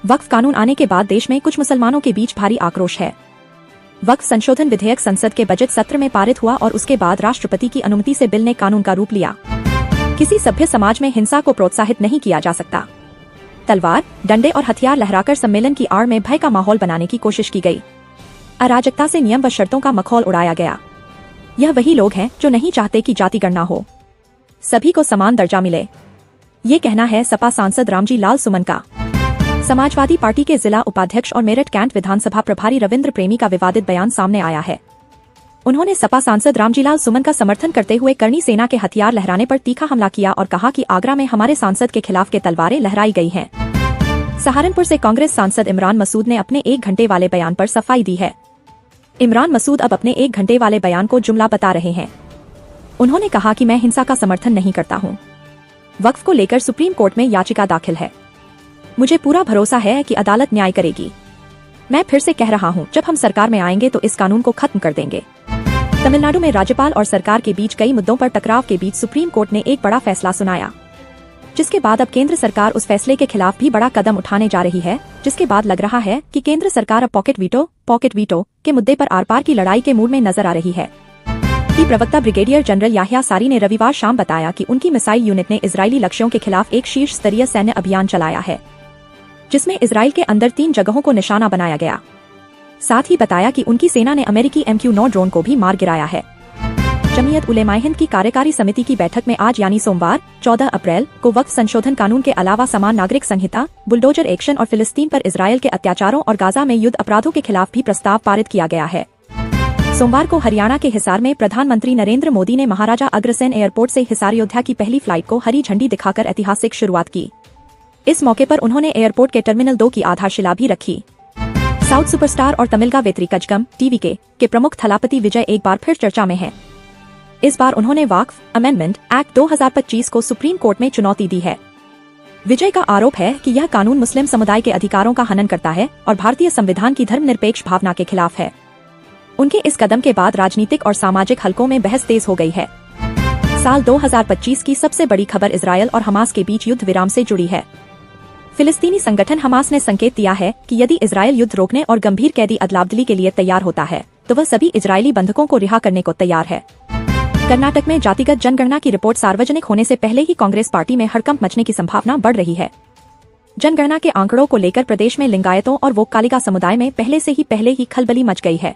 वक्फ कानून आने के बाद देश में कुछ मुसलमानों के बीच भारी आक्रोश है। वक्फ संशोधन विधेयक संसद के बजट सत्र में पारित हुआ और उसके बाद राष्ट्रपति की अनुमति से बिल ने कानून का रूप लिया। किसी सभ्य समाज में हिंसा को प्रोत्साहित नहीं किया जा सकता। तलवार, डंडे और हथियार लहराकर सम्मेलन की आड़ में भय का माहौल बनाने की कोशिश की गई। अराजकता से नियम व शर्तों का मखौल उड़ाया गया। यह वही लोग हैं जो नहीं चाहते कि जाति गणना हो, सभी को समान दर्जा मिले। ये कहना है सपा सांसद रामजी लाल सुमन का। समाजवादी पार्टी के जिला उपाध्यक्ष और मेरठ कैंट विधानसभा प्रभारी रविंद्र प्रेमी का विवादित बयान सामने आया है। उन्होंने सपा सांसद रामजी लाल सुमन का समर्थन करते हुए करनी सेना के हथियार लहराने पर तीखा हमला किया और कहा कि आगरा में हमारे सांसद के खिलाफ के तलवारें लहराई गई हैं। सहारनपुर से कांग्रेस सांसद इमरान मसूद ने अपने 1 घंटे वाले बयान पर सफाई दी है। इमरान मसूद अब अपने 1 घंटे वाले बयान को जुमला बता रहे हैं। उन्होंने कहा कि मैं हिंसा का समर्थन नहीं करता हूं। वक्फ को लेकर सुप्रीम कोर्ट में याचिका दाखिल है। मुझे पूरा भरोसा है कि अदालत न्याय करेगी। मैं फिर से कह रहा हूं, जब हम सरकार में आएंगे तो इस कानून को खत्म कर देंगे। तमिलनाडु में राज्यपाल और सरकार के बीच कई मुद्दों पर टकराव के बीच सुप्रीम कोर्ट ने एक बड़ा फैसला सुनाया, जिसके बाद अब केंद्र सरकार उस फैसले के खिलाफ भी बड़ा कदम उठाने जा रही है। जिसके बाद लग रहा है कि केंद्र सरकार अब पॉकेट वीटो के मुद्दे पर आर पार की लड़ाई के मूड में नजर आ रही है। की प्रवक्ता ब्रिगेडियर जनरल याह्या सारी ने रविवार शाम बताया कि उनकी मिसाइल यूनिट ने इजरायली लक्ष्यों के खिलाफ एक शीर्ष स्तरीय सैन्य अभियान चलाया है, जिसमें इजराइल के अंदर 3 जगहों को निशाना बनाया गया। साथ ही बताया कि उनकी सेना ने अमेरिकी MQ-9 ड्रोन को भी मार गिराया है। जमीयत उलेमाए हिंद की कार्यकारी समिति की बैठक में आज यानी सोमवार 14 अप्रैल को वक्फ संशोधन कानून के अलावा समान नागरिक संहिता, बुलडोजर एक्शन और फिलिस्तीन पर इजरायल के अत्याचारों और गाजा में युद्ध अपराधों के खिलाफ भी प्रस्ताव पारित किया गया है। सोमवार को हरियाणा के हिसार में प्रधानमंत्री नरेंद्र मोदी ने महाराजा अग्रसेन एयरपोर्ट से हिसार अयोध्या की पहली फ्लाइट को हरी झंडी दिखाकर ऐतिहासिक शुरुआत की। इस मौके पर उन्होंने एयरपोर्ट के टर्मिनल 2 की आधारशिला भी रखी। साउथ सुपरस्टार और तमिल का वेत्री कजगम टीवी के प्रमुख थलापति विजय एक बार फिर चर्चा में हैं। इस बार उन्होंने वक्फ अमेंडमेंट एक्ट 2025 को सुप्रीम कोर्ट में चुनौती दी है। विजय का आरोप है कि यह कानून मुस्लिम समुदाय के अधिकारों का हनन करता है और भारतीय संविधान की धर्मनिरपेक्ष भावना के खिलाफ है। उनके इस कदम के बाद राजनीतिक और सामाजिक हलकों में बहस तेज हो गई है। साल 2025 की सबसे बड़ी खबर इजरायल और हमास के बीच युद्ध विराम से जुड़ी है। फिलिस्तीनी संगठन हमास ने संकेत दिया है कि यदि इजरायल युद्ध रोकने और गंभीर कैदी अदलाबदली के लिए तैयार होता है तो वह सभी इजरायली बंधकों को रिहा करने को तैयार है। कर्नाटक में जातिगत जनगणना की रिपोर्ट सार्वजनिक होने से पहले ही कांग्रेस पार्टी में हड़कंप मचने की संभावना बढ़ रही है। जनगणना के आंकड़ों को लेकर प्रदेश में लिंगायतों और वोक्कालिका समुदाय में पहले ही खलबली मच गई है।